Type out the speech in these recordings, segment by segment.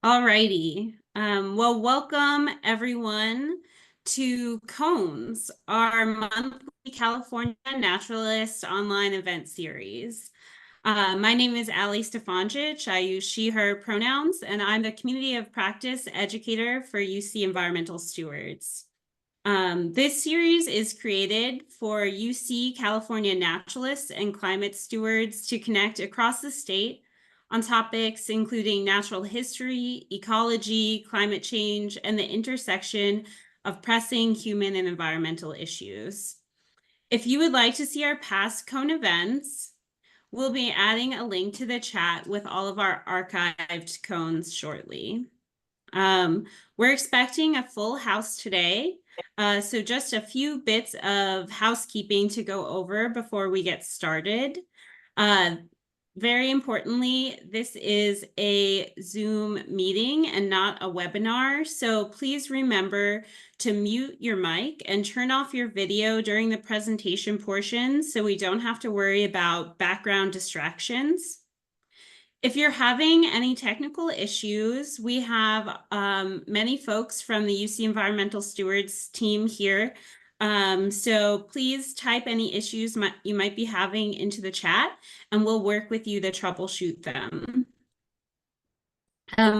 Alrighty. Well, welcome everyone to CONES, our monthly California Naturalist online event series. My name is Ali Stefanjic. I use she, her pronouns, and I'm the Community of Practice Educator for UC Environmental Stewards. This series is created for UC California Naturalists and Climate Stewards to connect across the state on topics including natural history, ecology, climate change, and the intersection of pressing human and environmental issues. If you would like to see our past CONE events, we'll be adding a link to the chat with all of our archived CONES shortly. We're expecting a full house today, so just a few bits of housekeeping to go over before we get started. Very importantly, this is a Zoom meeting and not a webinar, so please remember to mute your mic and turn off your video during the presentation portion so we don't have to worry about background distractions. If you're having any technical issues, we have many folks from the UC Environmental Stewards team here. So please type any issues you might be having into the chat, and we'll work with you to troubleshoot them.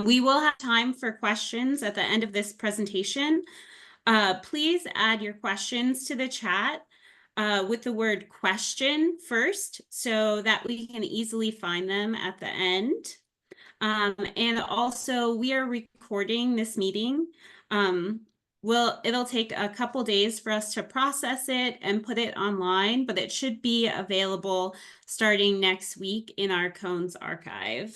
We will have time for questions at the end of this presentation. Please add your questions to the chat with the word question first so that we can easily find them at the end. And also, we are recording this meeting. It'll take a couple days for us to process it and put it online, but it should be available starting next week in our CONES archive.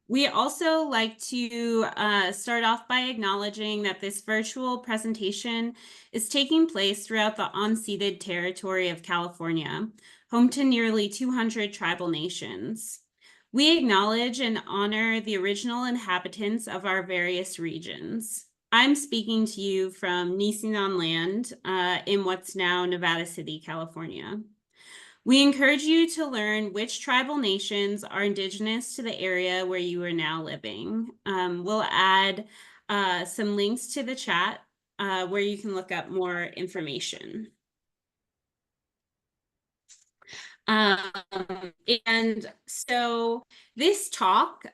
We also like to start off by acknowledging that this virtual presentation is taking place throughout the unceded territory of California, home to nearly 200 tribal nations. We acknowledge and honor the original inhabitants of our various regions. I'm speaking to you from Nisenan land in what's now Nevada City, California. We encourage you to learn which tribal nations are indigenous to the area where you are now living. We'll add some links to the chat where you can look up more information. And so this talk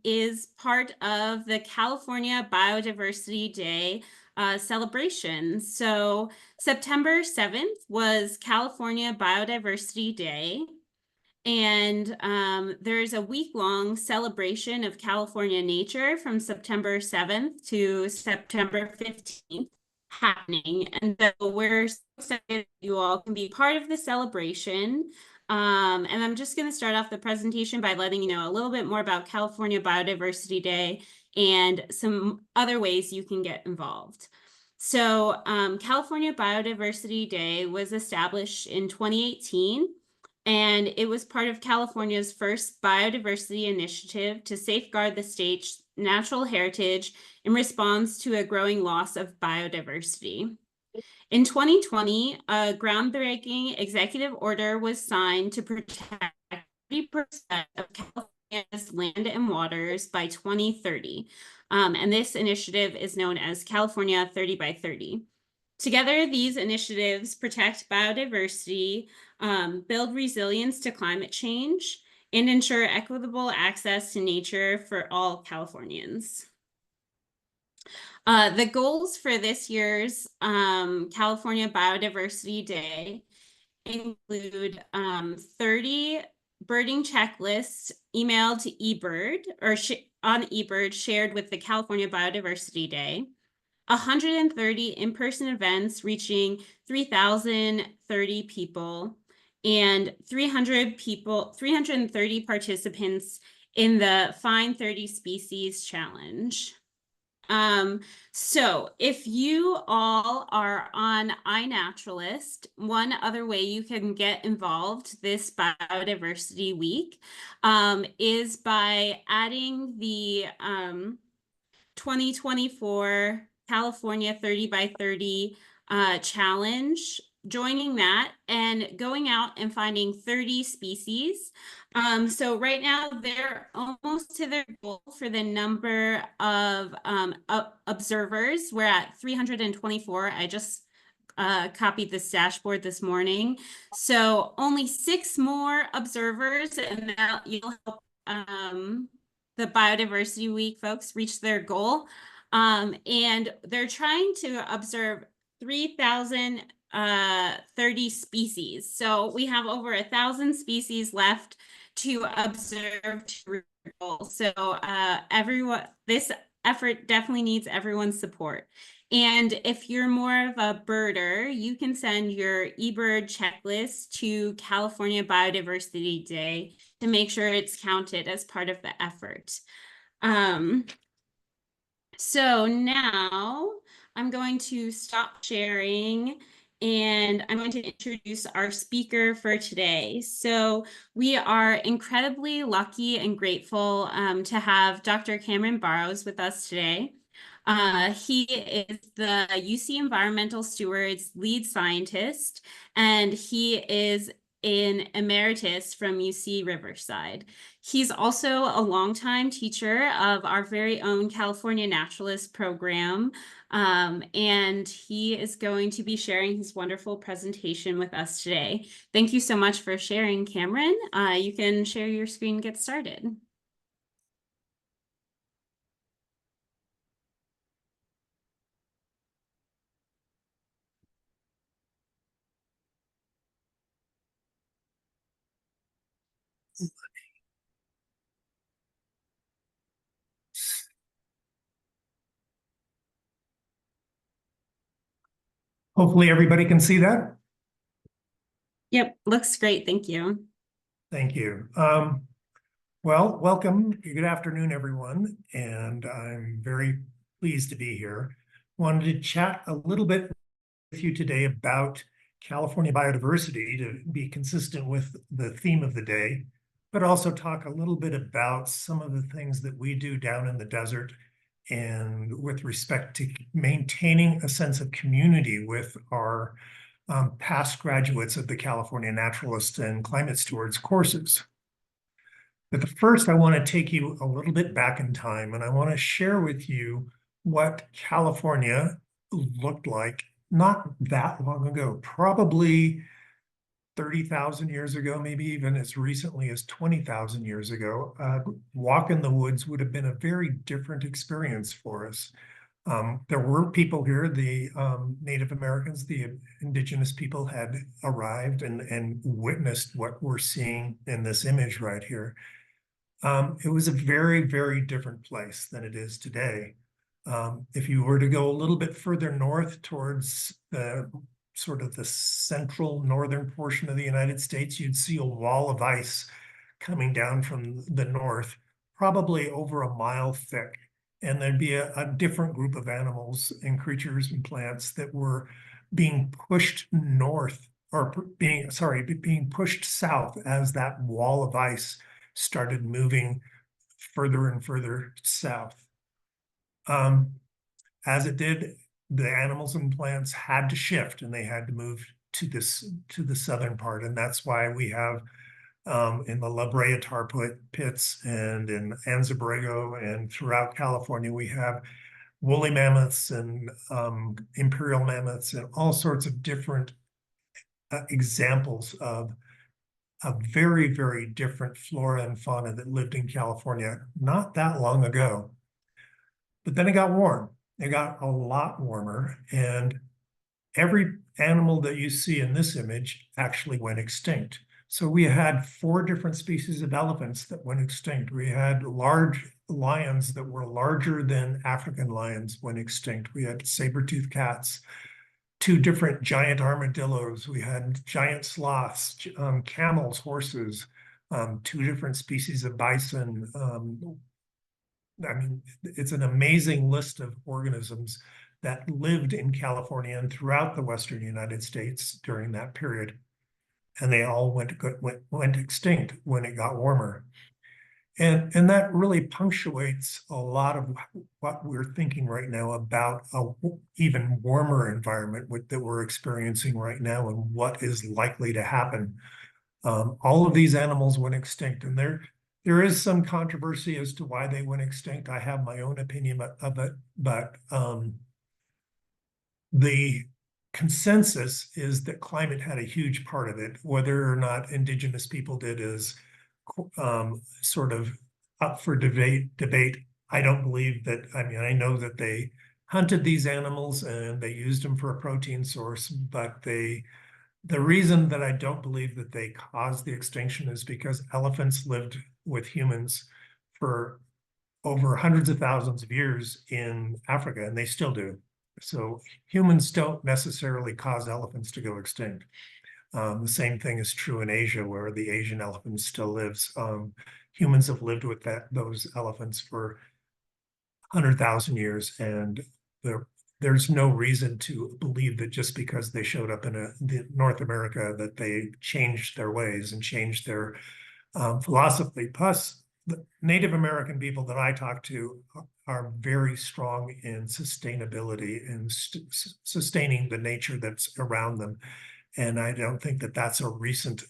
is part of the California Biodiversity Day celebration. So September 7th was California Biodiversity Day. And there's a week-long celebration of California nature from September 7th to September 15th happening. And so we're so excited you all can be part of the celebration. And I'm just going to start off the presentation by letting you know a little bit more about California Biodiversity Day and some other ways you can get involved. So California Biodiversity Day was established in 2018, and it was part of California's first biodiversity initiative to safeguard the state's natural heritage in response to a growing loss of biodiversity. In 2020, a groundbreaking executive order was signed to protect 30% of California's land and waters by 2030. And this initiative is known as California 30 by 30. Together, these initiatives protect biodiversity, build resilience to climate change, and ensure equitable access to nature for all Californians. The goals for this year's California Biodiversity Day include 30 birding checklists emailed to eBird or on eBird shared with the California Biodiversity Day, 130 in-person events reaching 3,030 people, and 330 participants in the Find 30 Species Challenge. So if you all are on iNaturalist, one other way you can get involved this Biodiversity Week is by adding the 2024 California 30 by 30 challenge joining that and going out and finding 30 species. So right now they're almost to their goal for the number of observers. We're at 324. I just copied this dashboard this morning. So only 6 more observers, and that you'll help the Biodiversity Week folks reach their goal. And they're trying to observe 3,030 species. So we have over 1,000 species left to observe to reach our goal. So everyone, this effort definitely needs everyone's support. And if you're more of a birder, you can send your eBird checklist to California Biodiversity Day to make sure it's counted as part of the effort. So now I'm going to stop sharing and I'm going to introduce our speaker for today. So we are incredibly lucky and grateful to have Dr. Cameron Barrows with us today. He is the UC Environmental Stewards lead scientist, and he is an emeritus from UC Riverside. He's also a longtime teacher of our very own California Naturalist program, and he is going to be sharing his wonderful presentation with us today. Thank you so much for sharing, Cameron. You can share your screen and get started. Hopefully everybody can see that. Yep, looks great. Thank you. Thank you. Well, welcome. Good afternoon, everyone. And I'm very pleased to be here. Wanted to chat a little bit with you today about California biodiversity to be consistent with the theme of the day, but also talk a little bit about some of the things that we do down in the desert and with respect to maintaining a sense of community with our past graduates of the California Naturalist and Climate Stewards courses. But first, I want to take you a little bit back in time, and I want to share with you what California looked like not that long ago, probably 30,000 years ago, maybe even as recently as 20,000 years ago. Walk in the woods would have been a very different experience for us. There were people here, the Native Americans, the indigenous people had arrived and witnessed what we're seeing in this image right here. It was a very, very different place than it is today. If you were to go a little bit further north towards the sort of the central northern portion of the United States, you'd see a wall of ice coming down from the north, probably over a mile thick. And there'd be a different group of animals and creatures and plants that were being pushed north or being pushed south as that wall of ice started moving further and further south. As it did, the animals and plants had to shift and they had to move to the southern part. And that's why we have in the La Brea tar pits and in Anza-Borrego and throughout California, we have woolly mammoths and imperial mammoths and all sorts of different examples of a very, very different flora and fauna that lived in California not that long ago. But then it got warm. It got a lot warmer, and every animal that you see in this image actually went extinct. So we had 4 different species of elephants that went extinct. We had large lions that were larger than African lions went extinct. We had saber-toothed cats, 2 different giant armadillos. We had giant sloths, camels, horses, 2 different species of bison. I mean, it's an amazing list of organisms that lived in California and throughout the Western United States during that period. And they all went extinct when it got warmer. And that really punctuates a lot of what we're thinking right now about a even warmer environment that we're experiencing right now and what is likely to happen. All of these animals went extinct, and there is some controversy as to why they went extinct. I have my own opinion of it, but the consensus is that climate had a huge part of it. Whether or not indigenous people did is sort of up for debate. I don't believe that. I mean, I know that they hunted these animals and they used them for a protein source, but the reason that I don't believe that they caused the extinction is because elephants lived with humans for over hundreds of thousands of years in Africa, and they still do. So humans don't necessarily cause elephants to go extinct. The same thing is true in Asia, where the Asian elephant still lives. Humans have lived with those elephants for 100,000 years, and there's no reason to believe that just because they showed up in North America that they changed their ways and changed their philosophy. Plus, the Native American people that I talk to are very strong in sustainability and sustaining the nature that's around them. And I don't think that that's a recent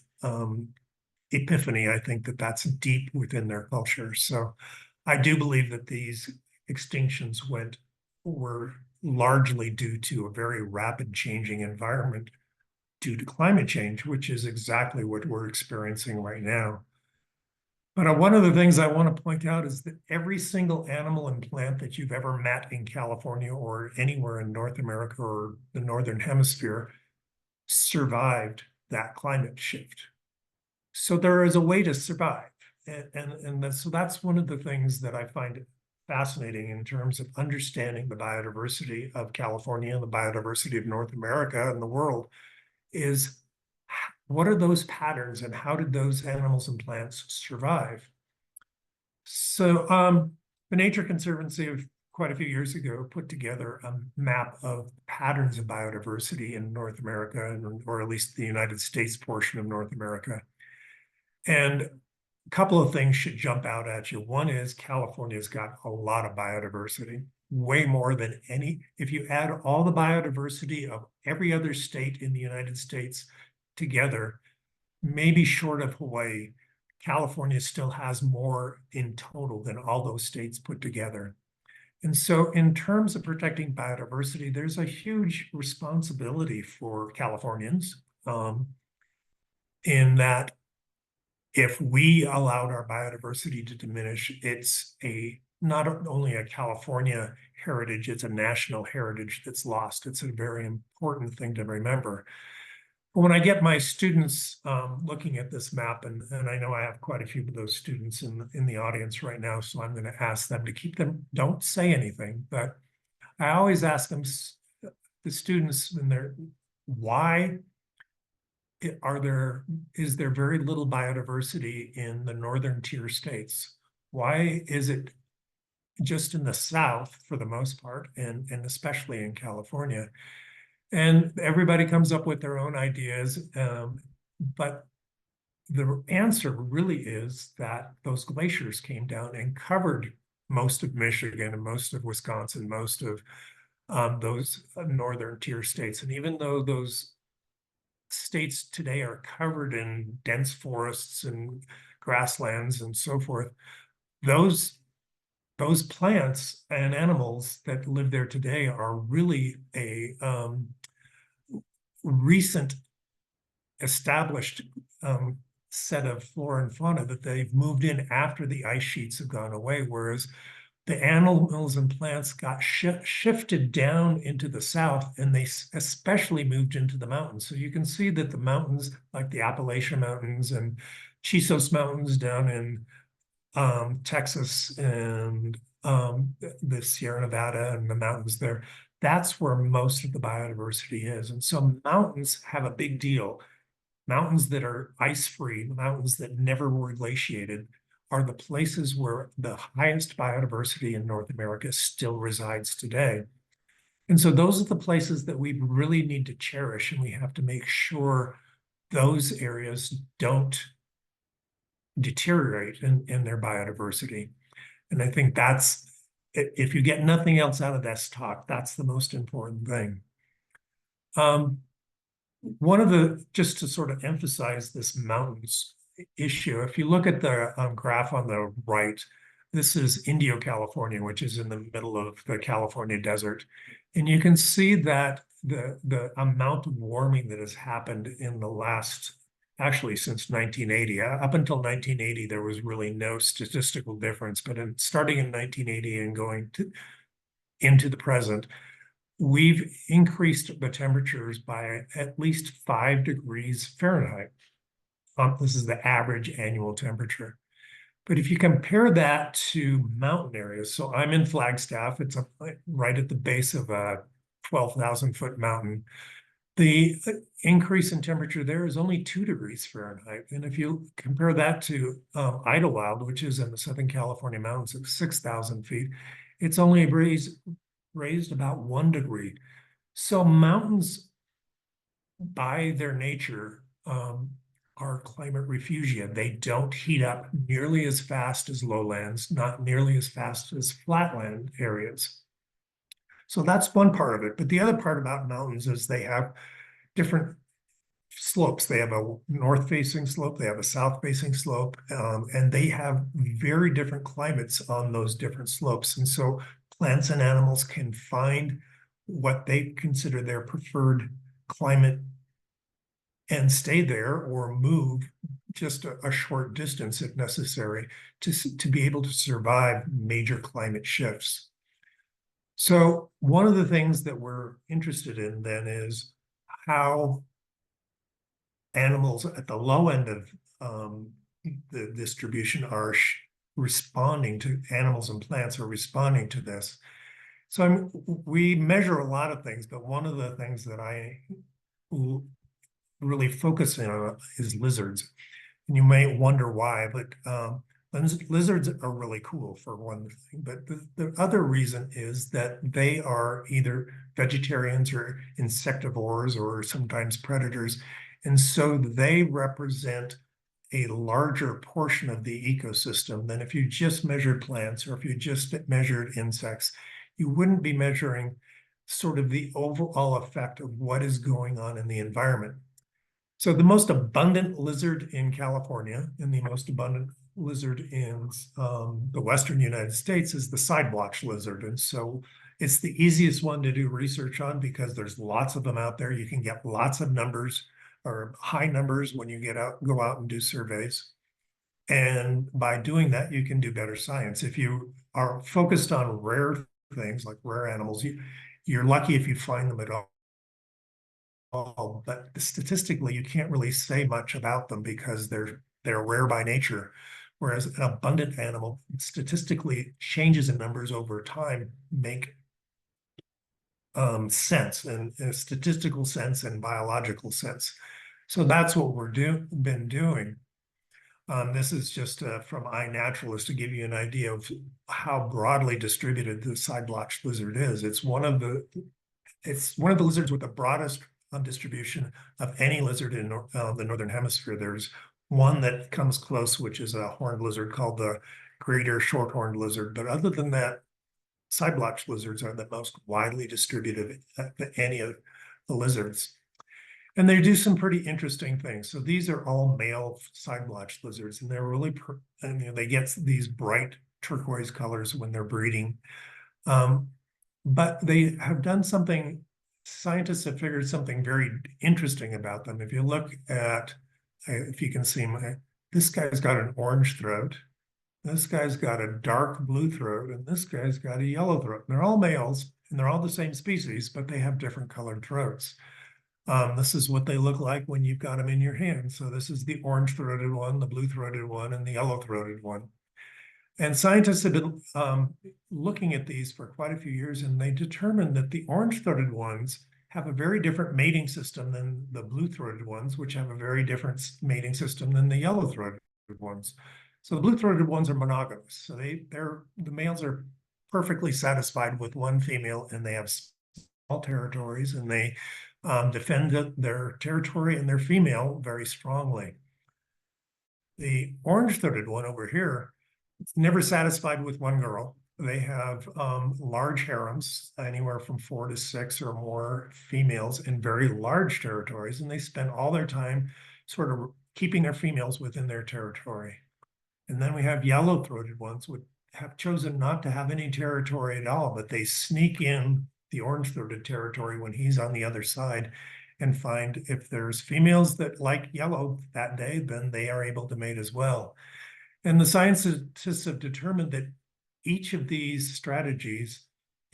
epiphany. I think that that's deep within their culture. So I do believe that these extinctions were largely due to a very rapid changing environment due to climate change, which is exactly what we're experiencing right now. But one of the things I want to point out is that every single animal and plant that you've ever met in California or anywhere in North America or the Northern Hemisphere survived that climate shift. So there is a way to survive. So that's one of the things that I find fascinating in terms of understanding the biodiversity of California and the biodiversity of North America and the world is what are those patterns and how did those animals and plants survive? So the Nature Conservancy of quite a few years ago put together a map of patterns of biodiversity in North America, or at least the United States portion of North America. And a couple of things should jump out at you. One is California's got a lot of biodiversity, way more than any. If you add all the biodiversity of every other state in the United States together, maybe short of Hawaii, California still has more in total than all those states put together. And so in terms of protecting biodiversity, there's a huge responsibility for Californians in that if we allowed our biodiversity to diminish, it's not only a California heritage, it's a national heritage that's lost. It's a very important thing to remember. But when I get my students looking at this map, and I know I have quite a few of those students in the audience right now, so I'm going to ask them to keep them, don't say anything, but I always ask them, the students, why is there very little biodiversity in the northern tier states? Why is it just in the South for the most part, and especially in California? And everybody comes up with their own ideas, but the answer really is that those glaciers came down and covered most of Michigan and most of Wisconsin, most of those northern tier states. And even though those states today are covered in dense forests and grasslands and so forth, those plants and animals that live there today are really a recent established set of flora and fauna that they've moved in after the ice sheets have gone away, whereas the animals and plants got shifted down into the south, and they especially moved into the mountains. So you can see that the mountains, like the Appalachian Mountains and Chisos Mountains down in Texas and the Sierra Nevada and the mountains there, that's where most of the biodiversity is. And so mountains have a big deal. Mountains that are ice-free, mountains that never were glaciated, are the places where the highest biodiversity in North America still resides today. And so those are the places that we really need to cherish, and we have to make sure those areas don't deteriorate in their biodiversity. And I think that's, if you get nothing else out of this talk, that's the most important thing. One of the, just to sort of emphasize this mountains issue, if you look at the graph on the right, this is Indio, California, which is in the middle of the California desert. And you can see that the amount of warming that has happened in the last, actually since 1980. Up until 1980, there was really no statistical difference, but starting in 1980 and going into the present, we've increased the temperatures by at least 5 degrees Fahrenheit. This is the average annual temperature. But if you compare that to mountain areas, so I'm in Flagstaff, it's right at the base of a 12,000-foot mountain. The increase in temperature there is only 2 degrees Fahrenheit. And if you compare that to Idlewild, which is in the Southern California mountains at 6,000 feet, it's only raised about 1 degree. So mountains, by their nature, are climate refugia. They don't heat up nearly as fast as lowlands, not nearly as fast as flatland areas. So that's one part of it. But the other part about mountains is they have different slopes. They have a north-facing slope, they have a south-facing slope, and they have very different climates on those different slopes. And so plants and animals can find what they consider their preferred climate and stay there or move just a short distance if necessary to be able to survive major climate shifts. So one of the things that we're interested in then is how animals at the low end of the distribution are responding to, animals and plants are responding to this. So we measure a lot of things, but one of the things that I really focus on is lizards. And you may wonder why, but lizards are really cool for one thing. But the other reason is that they are either vegetarians or insectivores or sometimes predators. And so they represent a larger portion of the ecosystem than if you just measured plants or if you just measured insects. You wouldn't be measuring sort of the overall effect of what is going on in the environment. So the most abundant lizard in California and the most abundant lizard in the Western United States is the side blotch lizard. And so it's the easiest one to do research on because there's lots of them out there. You can get lots of numbers or high numbers when you go out and do surveys. And by doing that, you can do better science. If you are focused on rare things like rare animals, you're lucky if you find them at all. But statistically, you can't really say much about them because they're rare by nature. Whereas an abundant animal, statistically, changes in numbers over time make sense, and a statistical sense and biological sense. So that's what we're been doing. This is just from iNaturalist to give you an idea of how broadly distributed the side blotch lizard is. It's one of the lizards with the broadest distribution of any lizard in the Northern Hemisphere. There's one that comes close, which is a horned lizard called the greater short-horned lizard. But other than that, side blotch lizards are the most widely distributed of any of the lizards. And they do some pretty interesting things. So these are all male side blotch lizards, and they're really, they get these bright turquoise colors when they're breeding. But they have done something, scientists have figured something very interesting about them. If you look at, if you can see, this guy's got an orange throat, this guy's got a dark blue throat, and this guy's got a yellow throat. And they're all males, and they're all the same species, but they have different colored throats. This is what they look like when you've got them in your hand. So this is the orange-throated one, the blue-throated one, and the yellow-throated one. And scientists have been looking at these for quite a few years, and they determined that the orange-throated ones have a very different mating system than the blue-throated ones, which have a very different mating system than the yellow-throated ones. So the blue-throated ones are monogamous. So the males are perfectly satisfied with one female, and they have small territories, and they defend their territory and their female very strongly. The orange-throated one over here, it's never satisfied with one girl. They have large harems, anywhere from 4 to 6 or more females in very large territories, and they spend all their time sort of keeping their females within their territory. And then we have yellow-throated ones, which have chosen not to have any territory at all, but they sneak in the orange-throated territory when he's on the other side and find if there's females that like yellow that day, then they are able to mate as well. And the scientists have determined that each of these strategies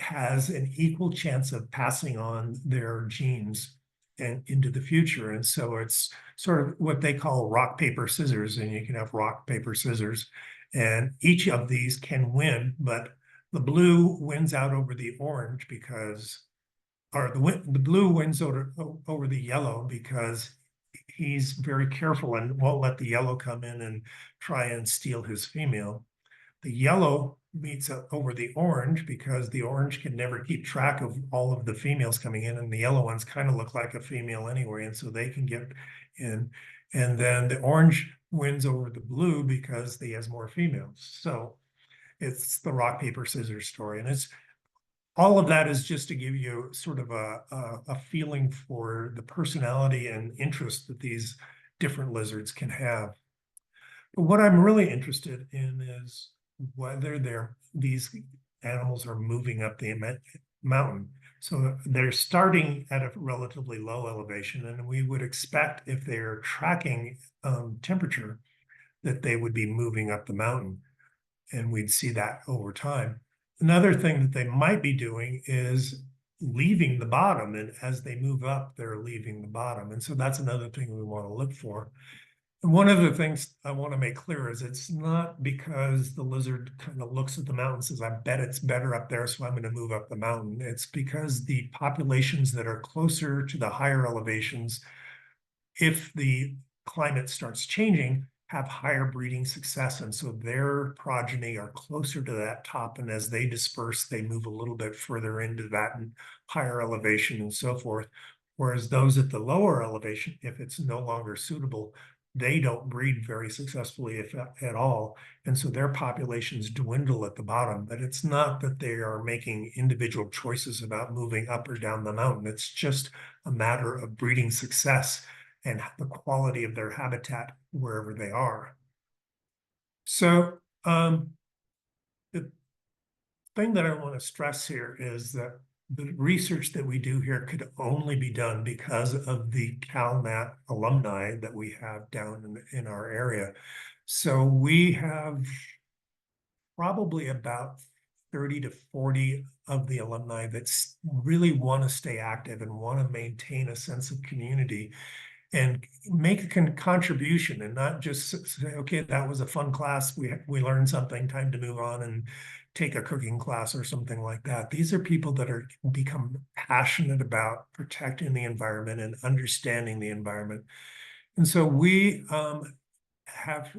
has an equal chance of passing on their genes and into the future. And so it's sort of what they call rock, paper, scissors, and you can have rock, paper, scissors. And each of these can win, but the blue wins out over the orange because, or the blue wins over the yellow because he's very careful and won't let the yellow come in and try and steal his female. The yellow meets over the orange because the orange can never keep track of all of the females coming in, and the yellow ones kind of look like a female anyway, and so they can get in. And then the orange wins over the blue because he has more females. So it's the rock, paper, scissors story. And it's all of that is just to give you sort of a feeling for the personality and interest that these different lizards can have. But what I'm really interested in is whether these animals are moving up the mountain. So they're starting at a relatively low elevation, and we would expect if they're tracking temperature that they would be moving up the mountain, and we'd see that over time. Another thing that they might be doing is leaving the bottom, and as they move up, they're leaving the bottom. And so that's another thing we want to look for. And one of the things I want to make clear is it's not because the lizard kind of looks at the mountain and says, I bet it's better up there, so I'm going to move up the mountain. It's because the populations that are closer to the higher elevations, if the climate starts changing, have higher breeding success. And so their progeny are closer to that top. And as they disperse, they move a little bit further into that higher elevation and so forth. Whereas those at the lower elevation, if it's no longer suitable, they don't breed very successfully, if at all. And so their populations dwindle at the bottom. But it's not that they are making individual choices about moving up or down the mountain. It's just a matter of breeding success and the quality of their habitat wherever they are. So the thing that I want to stress here is that the research that we do here could only be done because of the CalNat alumni that we have down in our area. So we have probably about 30 to 40 of the alumni that really want to stay active and want to maintain a sense of community and make a contribution, and not just say, okay, that was a fun class, we learned something, time to move on and take a cooking class or something like that. These are people that are become passionate about protecting the environment and understanding the environment. And so we have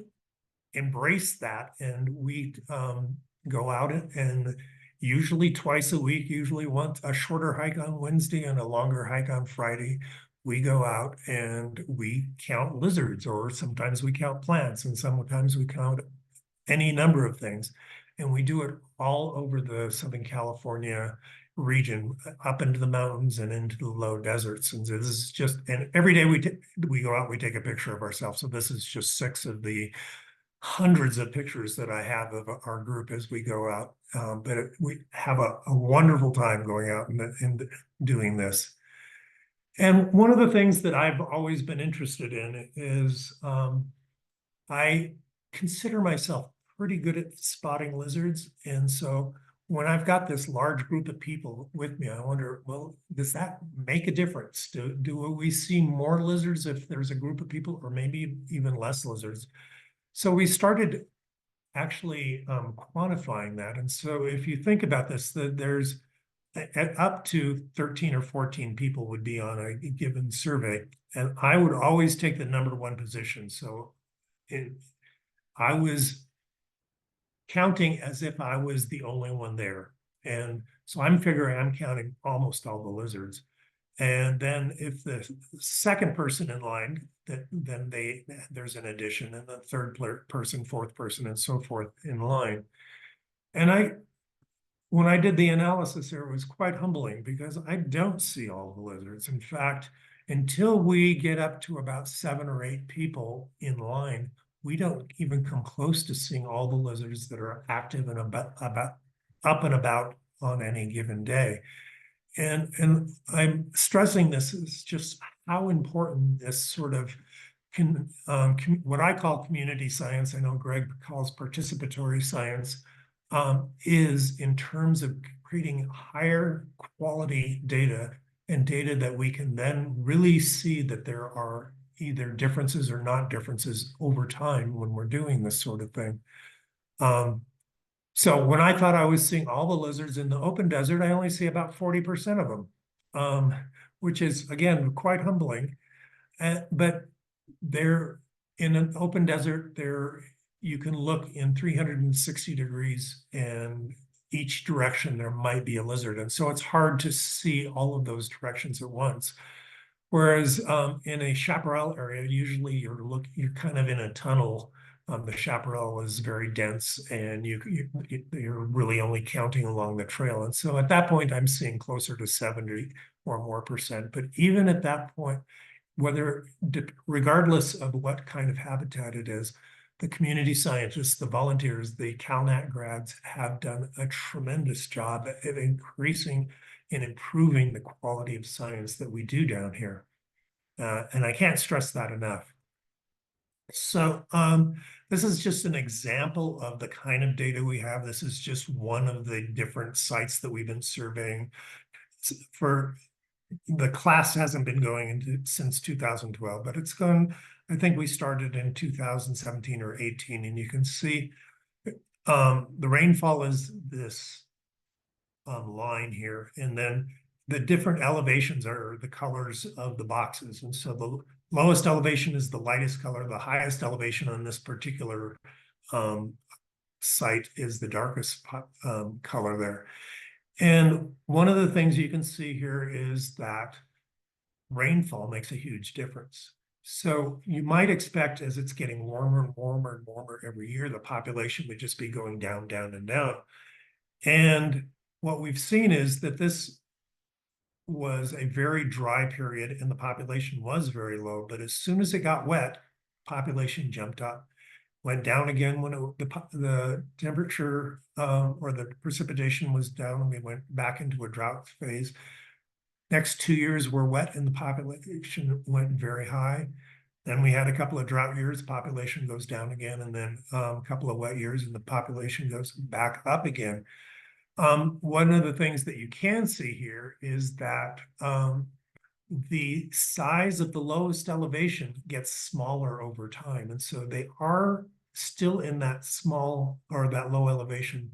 embraced that, and we go out and usually twice a week, usually once, a shorter hike on Wednesday and a longer hike on Friday. We go out and we count lizards, or sometimes we count plants, and sometimes we count any number of things. And we do it all over the Southern California region, up into the mountains and into the low deserts. And so this is just, and every day we go out, we take a picture of ourselves. So this is just 6 of the hundreds of pictures that I have of our group as we go out. But we have a wonderful time going out and doing this. And one of the things that I've always been interested in is I consider myself pretty good at spotting lizards. And so when I've got this large group of people with me, I wonder, well, does that make a difference? Do we see more lizards if there's a group of people, or maybe even less lizards? So we started actually quantifying that. And so if you think about this, there's up to 13 or 14 people would be on a given survey. And I would always take the number 1 position. So I was counting as if I was the only one there. And so I'm figuring I'm counting almost all the lizards. And then if the second person in line, then there's an addition, and the third person, fourth person, and so forth in line. And when I did the analysis there, it was quite humbling because I don't see all the lizards. In fact, until we get up to about 7 or 8 people in line, we don't even come close to seeing all the lizards that are active and up and about on any given day. And I'm stressing this is just how important this sort of what I call community science, I know Greg calls participatory science, is in terms of creating higher quality data and data that we can then really see that there are either differences or not differences over time when we're doing this sort of thing. So when I thought I was seeing all the lizards in the open desert, I only see about 40% of them, which is, again, quite humbling. But they're in an open desert, you can look in 360 degrees, and each direction there might be a lizard. And so it's hard to see all of those directions at once. Whereas in a chaparral area, usually you're kind of in a tunnel. The chaparral is very dense, and you're really only counting along the trail. And so at that point, I'm seeing closer to 70 or more percent. But even at that point, regardless of what kind of habitat it is, the community scientists, the volunteers, the CalNat grads have done a tremendous job at increasing and improving the quality of science that we do down here. And I can't stress that enough. So this is just an example of the kind of data we have. This is just one of the different sites that we've been surveying. For the class hasn't been going since 2012, but it's gone. I think we started in 2017 or 18, and you can see the rainfall is this line here, and then the different elevations are the colors of the boxes. And so the lowest elevation is the lightest color. The highest elevation on this particular site is the darkest color there. And one of the things you can see here is that rainfall makes a huge difference. So you might expect, as it's getting warmer and warmer and warmer every year, the population would just be going down, down, and down. And what we've seen is that this was a very dry period and the population was very low. But as soon as it got wet, population jumped up, went down again when the temperature or the precipitation was down, and we went back into a drought phase. Next 2 years were wet and the population went very high. Then we had a couple of drought years, population goes down again, and then a couple of wet years and the population goes back up again. One of the things that you can see here is that the size of the lowest elevation gets smaller over time. And so they are still in that small or that low elevation,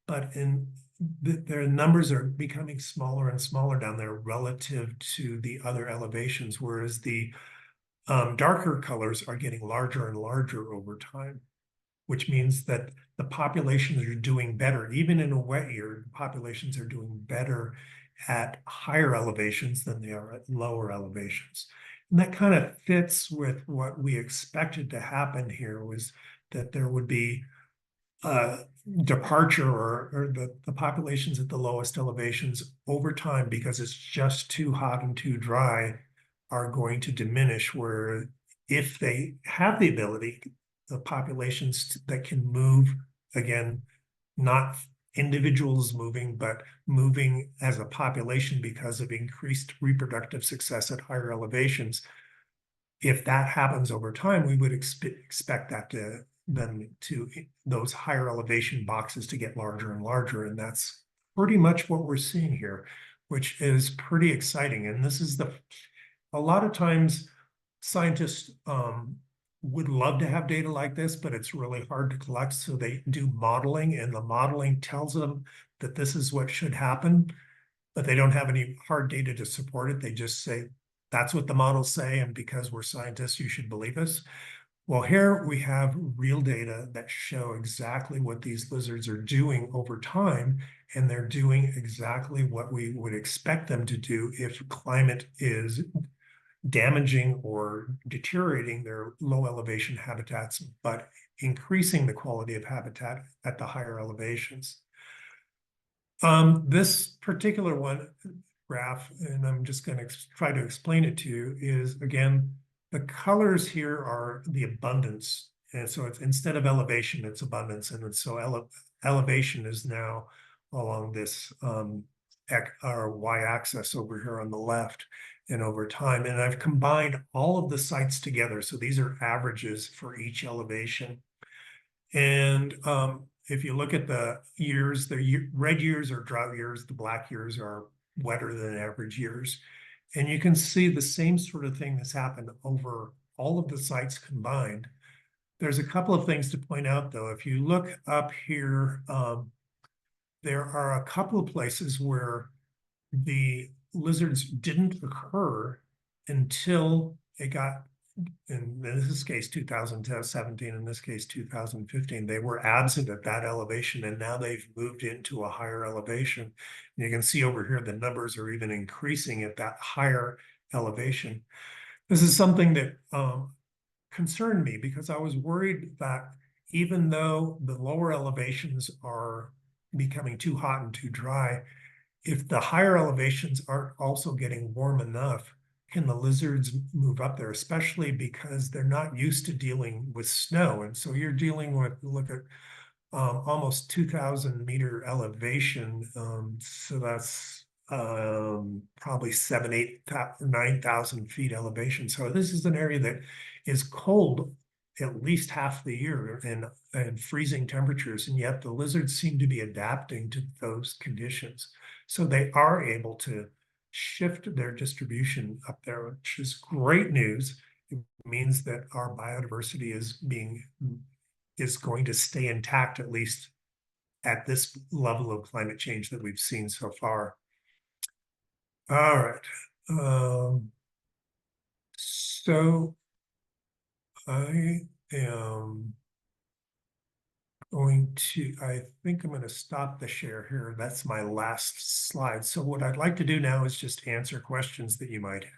but their numbers are becoming smaller and smaller down there relative to the other elevations, whereas the darker colors are getting larger and larger over time, which means that the populations are doing better. Even in a wet year, populations are doing better at higher elevations than they are at lower elevations. And that kind of fits with what we expected to happen here, was that there would be departure or the populations at the lowest elevations over time, because it's just too hot and too dry, are going to diminish, where if they have the ability, the populations that can move, again, not individuals moving, but moving as a population because of increased reproductive success at higher elevations. If that happens over time, we would expect that those higher elevation boxes to get larger and larger. And that's pretty much what we're seeing here, which is pretty exciting. And this is a lot of times scientists would love to have data like this, but it's really hard to collect. So they do modeling, and the modeling tells them that this is what should happen, but they don't have any hard data to support it. They just say, that's what the models say, and because we're scientists, you should believe us. Well, here we have real data that show exactly what these lizards are doing over time, and they're doing exactly what we would expect them to do if climate is damaging or deteriorating their low elevation habitats, but increasing the quality of habitat at the higher elevations. This particular graph, and I'm just going to try to explain it to you, is again, the colors here are the abundance. And so it's instead of elevation, it's abundance. And so elevation is now along this our y-axis over here on the left and over time. And I've combined all of the sites together. So these are averages for each elevation. And if you look at the years, the red years are drought years, the black years are wetter than average years. And you can see the same sort of thing that's happened over all of the sites combined. There's a couple of things to point out, though. If you look up here, there are a couple of places where the lizards didn't occur until it got, in this case 2017, in this case 2015, they were absent at that elevation, and now they've moved into a higher elevation. And you can see over here the numbers are even increasing at that higher elevation. This is something that concerned me because I was worried that even though the lower elevations are becoming too hot and too dry, if the higher elevations aren't also getting warm enough, can the lizards move up there, especially because they're not used to dealing with snow. And so you're dealing with, look at almost 2,000 meter elevation. So that's probably 9,000 feet elevation. So this is an area that is cold at least half the year and freezing temperatures. And yet the lizards seem to be adapting to those conditions. So they are able to shift their distribution up there, which is great news. It means that our biodiversity is going to stay intact, at least at this level of climate change that we've seen so far. All right. So I am I think I'm going to stop the share here. That's my last slide. So what I'd like to do now is just answer questions that you might have.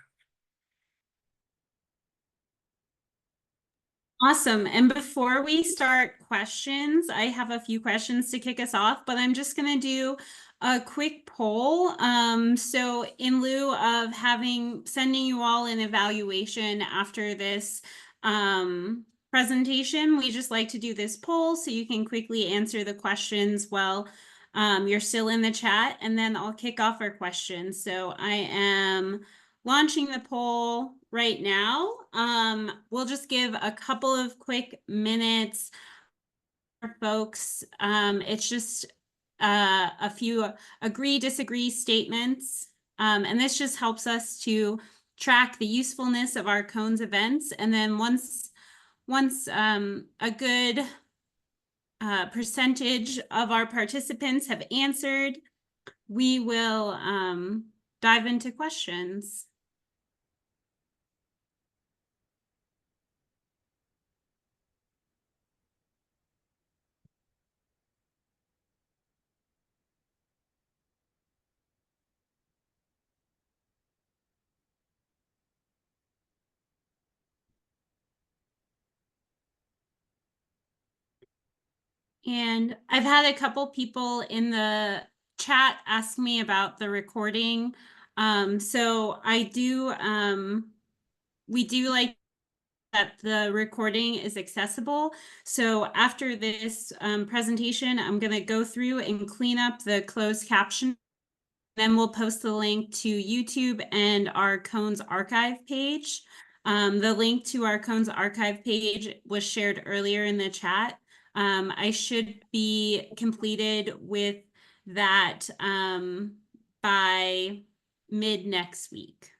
Awesome. And before we start questions, I have a few questions to kick us off, but I'm just going to do a quick poll. So in lieu of sending you all an evaluation after this presentation, we just like to do this poll so you can quickly answer the questions while you're still in the chat, and then I'll kick off our questions. So I am launching the poll right now. We'll just give a couple of quick minutes for folks. It's just a few agree, disagree statements. And this just helps us to track the usefulness of our Cones events. And then once a good percentage of our participants have answered, we will dive into questions. And I've had a couple people in the chat ask me about the recording. So we do like that the recording is accessible. So after this presentation, I'm going to go through and clean up the closed caption. Then we'll post the link to YouTube and our Cones archive page. The link to our Cones archive page was shared earlier in the chat. I should be completed with that by mid next week.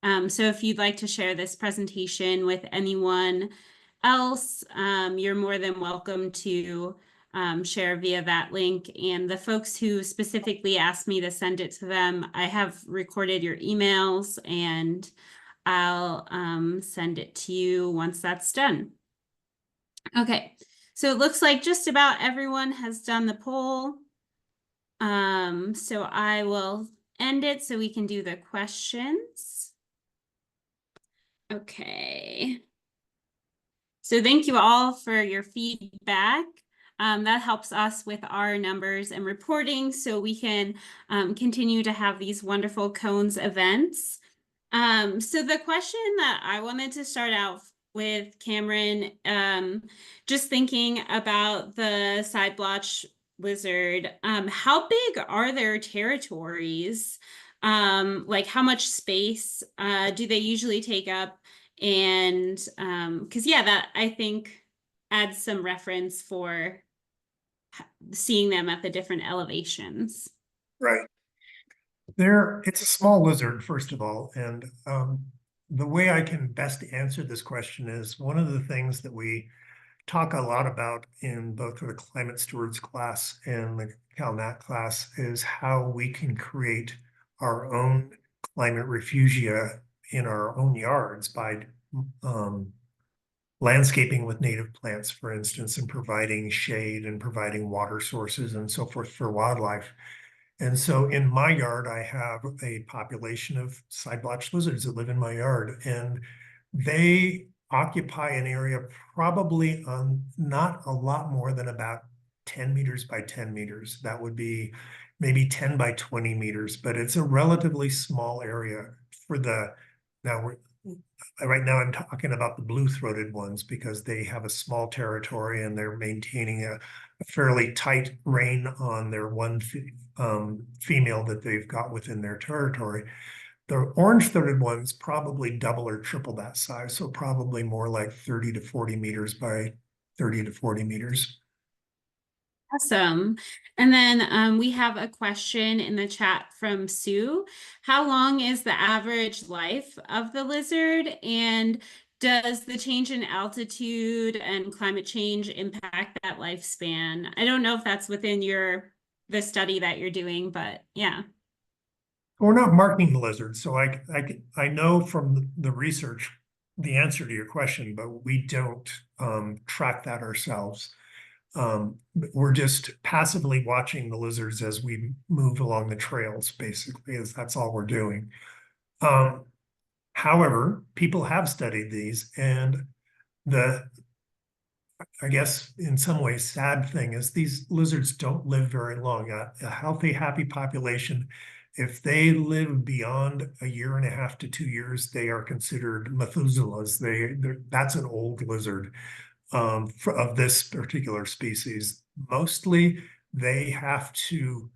So if you'd like to share this presentation with anyone else, you're more than welcome to share via that link. And the folks who specifically asked me to send it to them, I have recorded your emails, and I'll send it to you once that's done. Okay, so it looks like just about everyone has done the poll. So I will end it so we can do the questions. Okay. So thank you all for your feedback. That helps us with our numbers and reporting so we can continue to have these wonderful cones events. So the question that I wanted to start out with, Cameron, just thinking about the side blotch lizard, how big are their territories? Like how much space do they usually take up? And because yeah, that I think adds some reference for seeing them at the different elevations. Right. It's a small lizard, first of all, and the way I can best answer this question is one of the things that we talk a lot about in both the Climate Stewards class and the CalNat class is how we can create our own climate refugia in our own yards by landscaping with native plants, for instance, and providing shade and providing water sources and so forth for wildlife. And so in my yard, I have a population of side blotch lizards that live in my yard, and they occupy an area probably on not a lot more than about 10 meters by 10 meters. That would be maybe 10 by 20 meters, but it's a relatively small area for right now I'm talking about the blue-throated ones because they have a small territory and they're maintaining a fairly tight rein on their one female that they've got within their territory. The orange-throated ones probably double or triple that size, so probably more like 30 to 40 meters by 30 to 40 meters. Awesome. And then we have a question in the chat from Sue. How long is the average life of the lizard? And does the change in altitude and climate change impact that lifespan? I don't know if that's within the study that you're doing, but yeah. We're not marking the lizards, so I know from the research the answer to your question, but we don't track that ourselves. We're just passively watching the lizards as we move along the trails, basically, as that's all we're doing. However, people have studied these, and I guess in some ways, sad thing is these lizards don't live very long. A healthy, happy population, if they live beyond a year and a half to 2 years, they are considered Methuselahs. That's an old lizard of this particular species. Mostly, they have to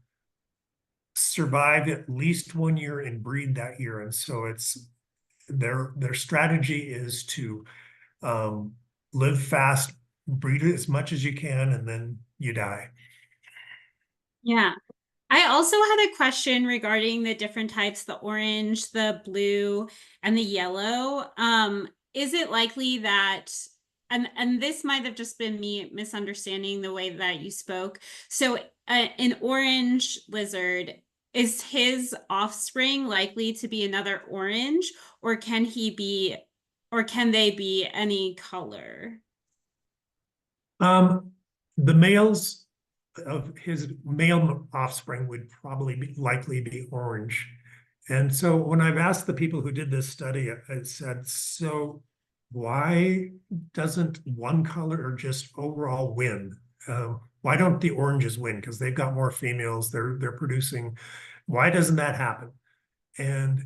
survive at least 1 year and breed that year, and so it's their strategy is to live fast, breed as much as you can, and then you die. Yeah. I also had a question regarding the different types, the orange, the blue, and the yellow. Is it likely that, and this might have just been me misunderstanding the way that you spoke. So an orange lizard, is his offspring likely to be another orange, or can they be any color? The males of his male offspring would probably likely be orange. And so when I've asked the people who did this study, I said, so why doesn't one color or just overall win? Why don't the oranges win? Because they've got more females, they're producing. Why doesn't that happen? And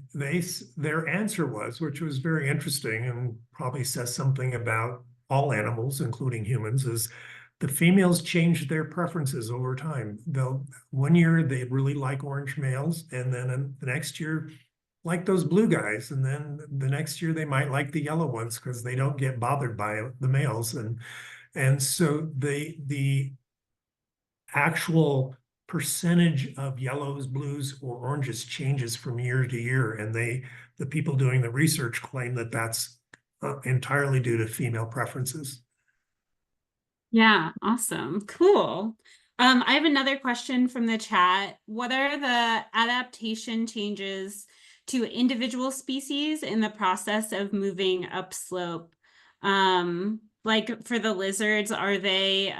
their answer was, which was very interesting and probably says something about all animals, including humans, is the females change their preferences over time. They'll 1 year they really like orange males, and then the next year like those blue guys, and then the next year they might like the yellow ones because they don't get bothered by the males, and so the actual percentage of yellows, blues, or oranges changes from year to year, and the people doing the research claim that that's entirely due to female preferences. Yeah, awesome. Cool. I have another question from the chat. What are the adaptation changes to individual species in the process of moving upslope. Like for the lizards, are they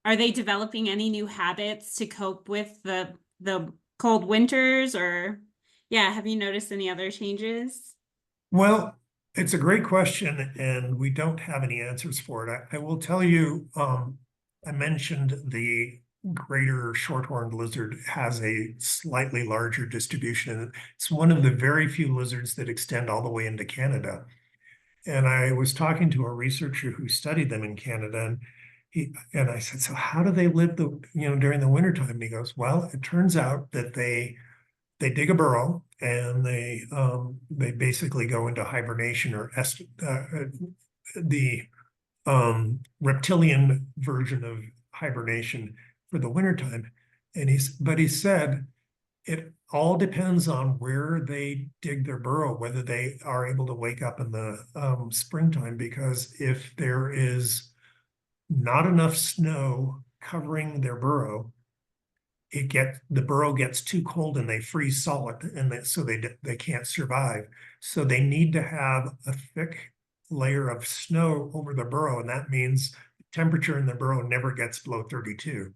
developing any new habits to cope with the cold winters, or yeah, have you noticed any other changes? Well, it's a great question, and we don't have any answers for it. I will tell you, I mentioned the greater short-horned lizard has a slightly larger distribution. It's one of the very few lizards that extend all the way into Canada. And I was talking to a researcher who studied them in Canada, and I said, so how do they live during the wintertime? And he goes, well, it turns out that they dig a burrow and they basically go into hibernation or the reptilian version of hibernation for the wintertime. But he said it all depends on where they dig their burrow, whether they are able to wake up in the springtime, because if there is not enough snow covering their burrow, the burrow gets too cold and they freeze solid, and so they can't survive. So they need to have a thick layer of snow over the burrow, and that means temperature in the burrow never gets below 32.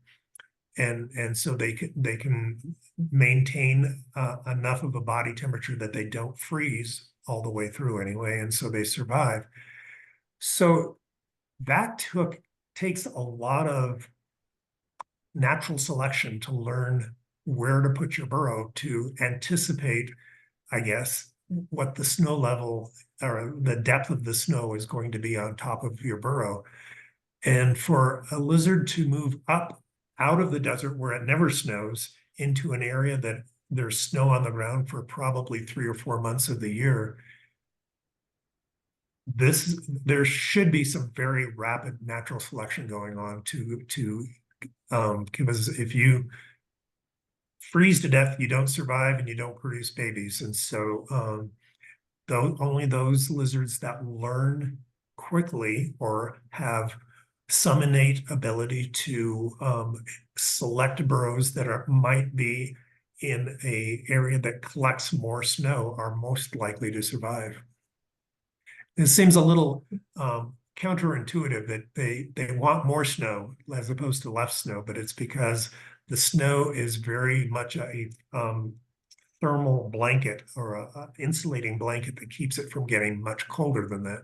And so they can maintain enough of a body temperature that they don't freeze all the way through anyway, and so they survive. So that takes a lot of natural selection to learn where to put your burrow to anticipate, I guess, what the snow level or the depth of the snow is going to be on top of your burrow. And for a lizard to move up out of the desert where it never snows into an area that there's snow on the ground for probably 3 or 4 months of the year, there should be some very rapid natural selection going on because if you freeze to death, you don't survive and you don't produce babies. And so only those lizards that learn quickly or have some innate ability to select burrows that might be in an area that collects more snow are most likely to survive. It seems a little counterintuitive that they want more snow as opposed to less snow, but it's because the snow is very much a thermal blanket or a insulating blanket that keeps it from getting much colder than that.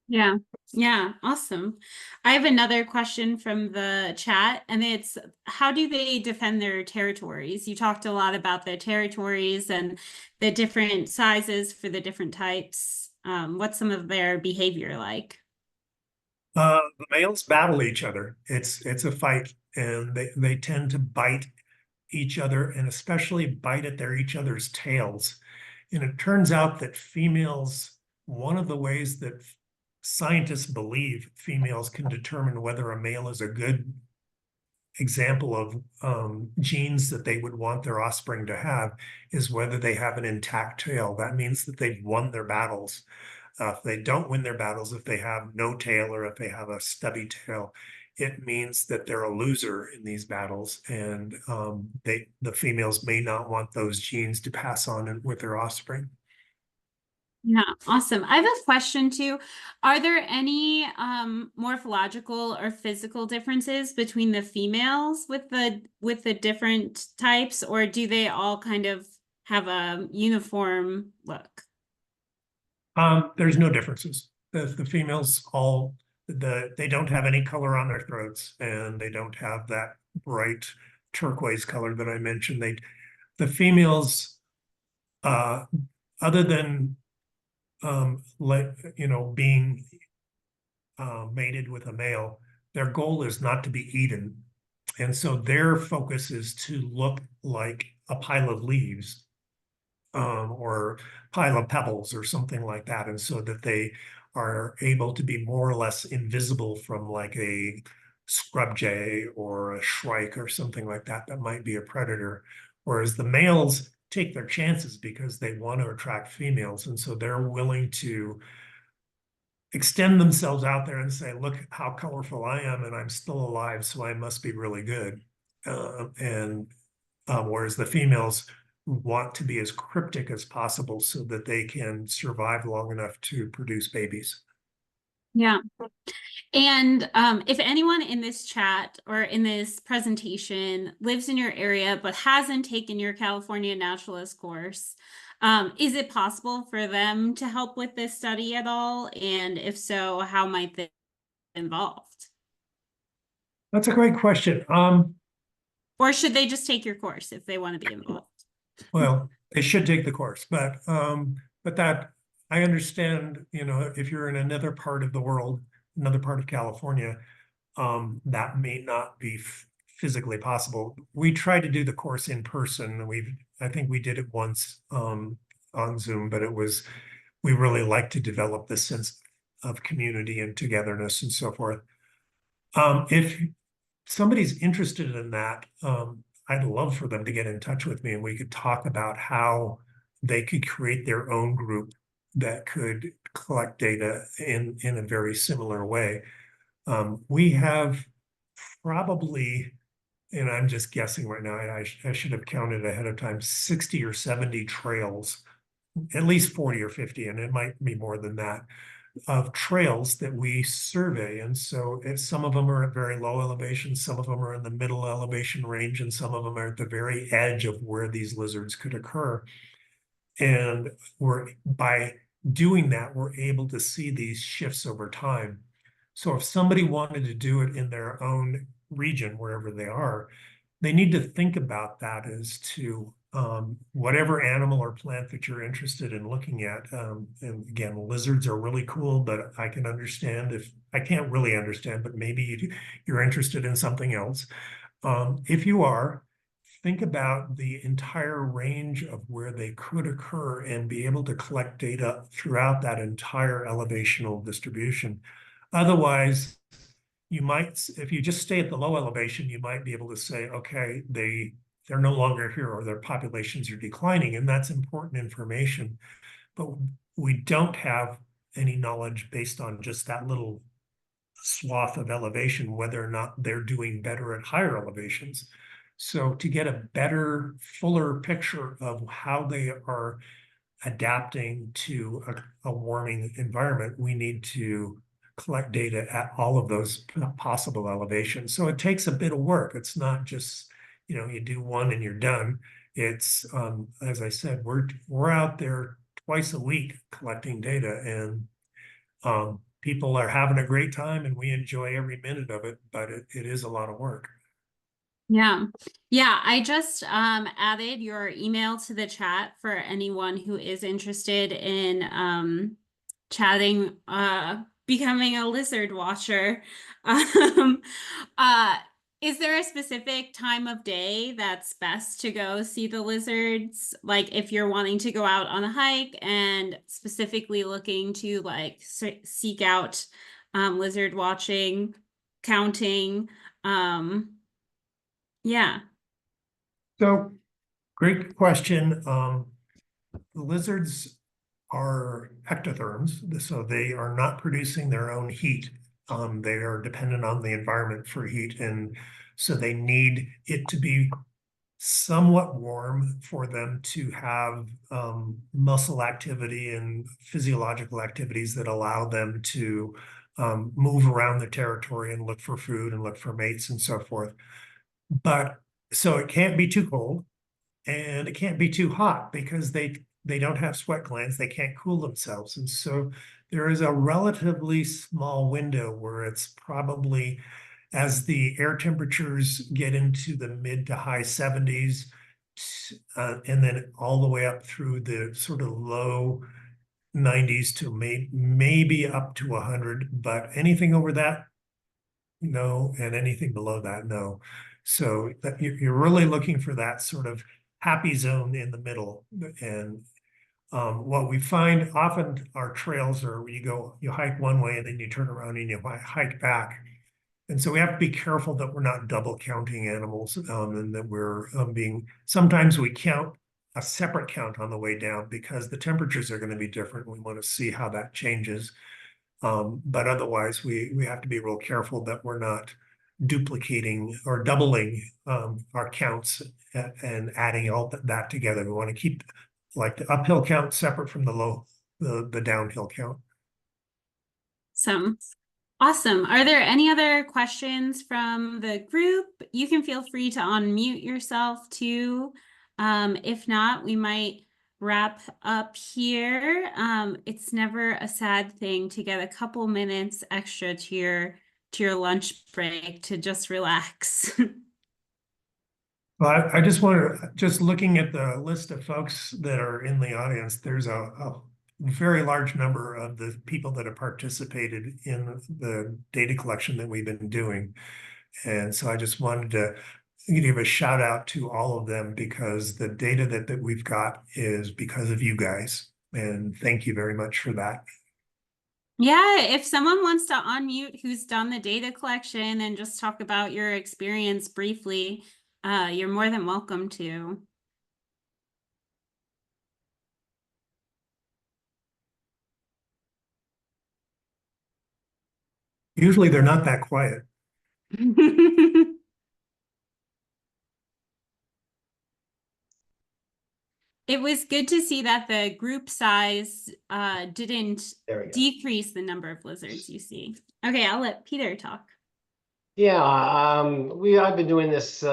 Yeah. Yeah. Awesome. I have another question from the chat, and it's how do they defend their territories? You talked a lot about the territories and the different sizes for the different types. What's some of their behavior like? The males battle each other. It's a fight, and they tend to bite each other, and especially bite at each other's tails. And it turns out that one of the ways that scientists believe females can determine whether a male is a good example of genes that they would want their offspring to have is whether they have an intact tail. That means that they've won their battles. If they don't win their battles, if they have no tail or if they have a stubby tail, it means that they're a loser in these battles, and the females may not want those genes to pass on with their offspring. Yeah, awesome. I have a question too. Are there any morphological or physical differences between the females with the different types, or do they all kind of have a uniform look? There's no differences. The females they don't have any color on their throats, and they don't have that bright turquoise color that I mentioned. The females, other than being mated with a male, their goal is not to be eaten. And so their focus is to look like a pile of leaves or pile of pebbles or something like that. And so that they are able to be more or less invisible from like a scrub jay or a shrike or something like that might be a predator. Whereas the males take their chances because they want to attract females. And so they're willing to extend themselves out there and say, look how colorful I am, and I'm still alive, so I must be really good. Whereas the females want to be as cryptic as possible so that they can survive long enough to produce babies. Yeah. And if anyone in this chat or in this presentation lives in your area but hasn't taken your California Naturalist course, is it possible for them to help with this study at all? And if so, how might they be involved? That's a great question. Or should they just take your course if they want to be involved? Well, they should take the course, but that I understand, if you're in another part of the world, another part of California, that may not be physically possible. We tried to do the course in person. I think we did it once on Zoom, but we really like to develop this sense of community and togetherness and so forth. If somebody's interested in that, I'd love for them to get in touch with me and we could talk about how they could create their own group that could collect data in a very similar way. We have probably, and I'm just guessing right now, I should have counted ahead of time, 60 or 70 trails, at least 40 or 50, and it might be more than that, of trails that we survey. And so some of them are at very low elevation, some of them are in the middle elevation range, and some of them are at the very edge of where these lizards could occur. And by doing that, we're able to see these shifts over time. So if somebody wanted to do it in their own region, wherever they are, they need to think about that as to whatever animal or plant that you're interested in looking at. And again, lizards are really cool, but I can understand I can't really understand, but maybe you're interested in something else. If you are, think about the entire range of where they could occur and be able to collect data throughout that entire elevational distribution. Otherwise, if you just stay at the low elevation, you might be able to say, okay, they're no longer here or their populations are declining, and that's important information. But we don't have any knowledge based on just that little swath of elevation, whether or not they're doing better at higher elevations. So to get a better, fuller picture of how they are adapting to a warming environment, we need to collect data at all of those possible elevations. So it takes a bit of work. It's not just, you do one and you're done. It's, as I said, we're out there twice a week collecting data, and people are having a great time and we enjoy every minute of it, but it is a lot of work. Yeah. Yeah, I just added your email to the chat for anyone who is interested in chatting, becoming a lizard watcher. Um, uh, is there a specific time of day that's best to go see the lizards? Like if you're wanting to go out on a hike and specifically looking to like seek out lizard watching, counting, yeah. So great question. Lizards are ectotherms, so they are not producing their own heat. They are dependent on the environment for heat, and so they need it to be somewhat warm for them to have muscle activity and physiological activities that allow them to move around the territory and look for food and look for mates and so forth. But so it can't be too cold and it can't be too hot because they don't have sweat glands. They can't cool themselves. And so there is a relatively small window where it's probably as the air temperatures get into the mid to high 70s, and then all the way up through the sort of low 90s to maybe up to 100, but anything over that, no, and anything below that, no. So you're really looking for that sort of happy zone in the middle. And what we find often our trails are you hike one way and then you turn around and you hike back. And so we have to be careful that we're not double counting animals, and that we're sometimes we count a separate count on the way down because the temperatures are going to be different. We want to see how that changes. But otherwise, we have to be real careful that we're not duplicating or doubling our counts and adding all that together. We want to keep like the uphill count separate from the downhill count. Awesome. Are there any other questions from the group? You can feel free to unmute yourself too. If not, we might wrap up here. It's never a sad thing to get a couple minutes extra to your lunch break to just relax. Well, I just want to, just looking at the list of folks that are in the audience, there's a very large number of the people that have participated in the data collection that we've been doing. And so I just wanted to give a shout out to all of them because the data that we've got is because of you guys. And thank you very much for that. Yeah, if someone wants to unmute who's done the data collection and just talk about your experience briefly, you're more than welcome to. Usually they're not that quiet. It was good to see that the group size didn't decrease the number of lizards you see. Okay, I'll let Peter talk. Yeah, I've been doing these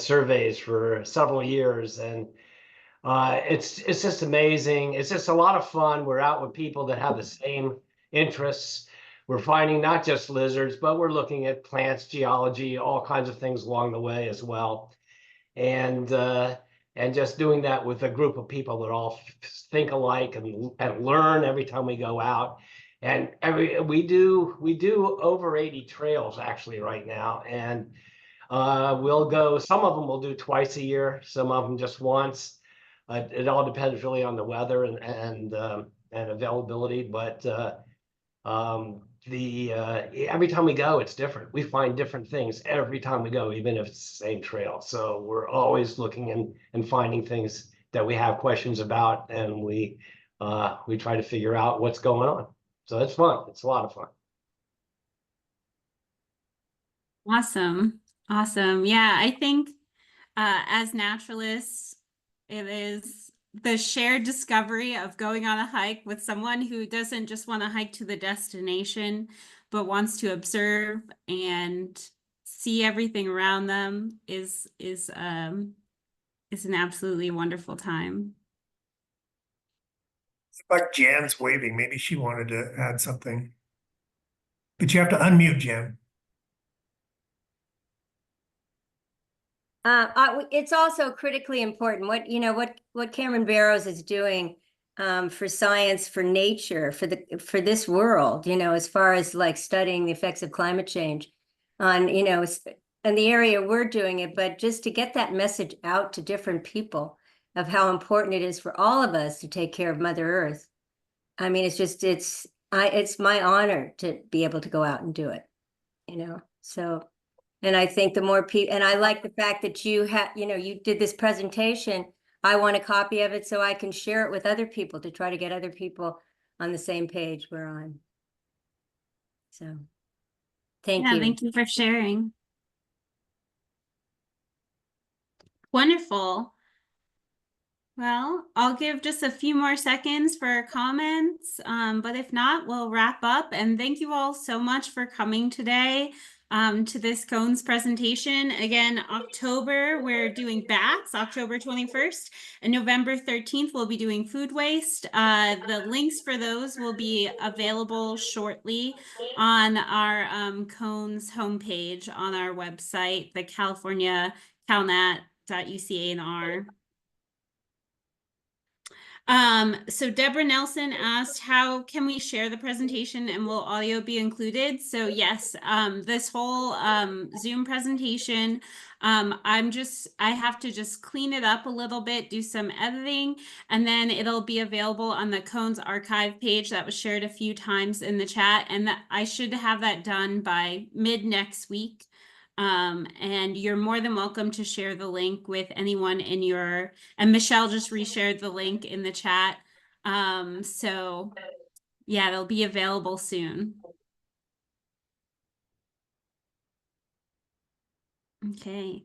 surveys for several years, and it's just amazing. It's just a lot of fun. We're out with people that have the same interests. We're finding not just lizards, but we're looking at plants, geology, all kinds of things along the way as well. And just doing that with a group of people that all think alike and learn every time we go out. And we do over 80 trails actually right now, and we'll go. Some of them we'll do twice a year, some of them just once. It all depends really on the weather and availability, but every time we go, it's different. We find different things every time we go, even if it's the same trail. So we're always looking and finding things that we have questions about, and we try to figure out what's going on. So it's fun. It's a lot of fun. Awesome. Yeah, I think as naturalists, it is the shared discovery of going on a hike with someone who doesn't just want to hike to the destination, but wants to observe and see everything around them is an absolutely wonderful time. Like Jan's waving, maybe she wanted to add something. But you have to unmute, Jan. It's also critically important what Cameron Barrows is doing for science, for nature, for this world, as far as like studying the effects of climate change on, in the area we're doing it, but just to get that message out to different people of how important it is for all of us to take care of Mother Earth. I mean, it's my honor to be able to go out and do it, so. And I think the more people, and I like the fact that you did this presentation. I want a copy of it so I can share it with other people to try to get other people on the same page we're on. So, thank you. Thank you for sharing. Wonderful. Well, I'll give just a few more seconds for comments, but if not, we'll wrap up. And thank you all so much for coming today to this Cones presentation. Again, October, we're doing bats, October 21st, and November 13th, we'll be doing food waste. The links for those will be available shortly on our Cones homepage on our website, the California calnat.ucanr. So Deborah Nelson asked, how can we share the presentation and will audio be included? So yes, this whole Zoom presentation, I have to just clean it up a little bit, do some editing, and then it'll be available on the Cones archive page that was shared a few times in the chat, and that I should have that done by mid next week. And you're more than welcome to share the link with anyone and Michelle just reshared the link in the chat. So yeah, it'll be available soon. Okay.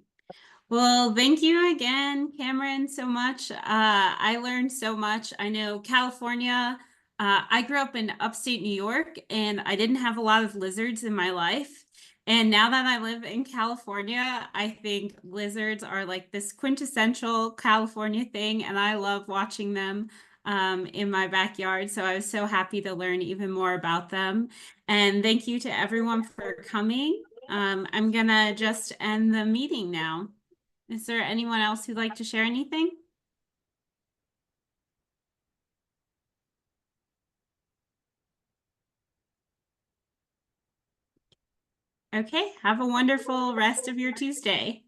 Well, thank you again, Cameron, so much. I learned so much. I know California, I grew up in upstate New York and I didn't have a lot of lizards in my life. And now that I live in California, I think lizards are like this quintessential California thing, and I love watching them in my backyard. So I was so happy to learn even more about them. And thank you to everyone for coming. I'm gonna just end the meeting now. Is there anyone else who'd like to share anything? Okay, have a wonderful rest of your Tuesday.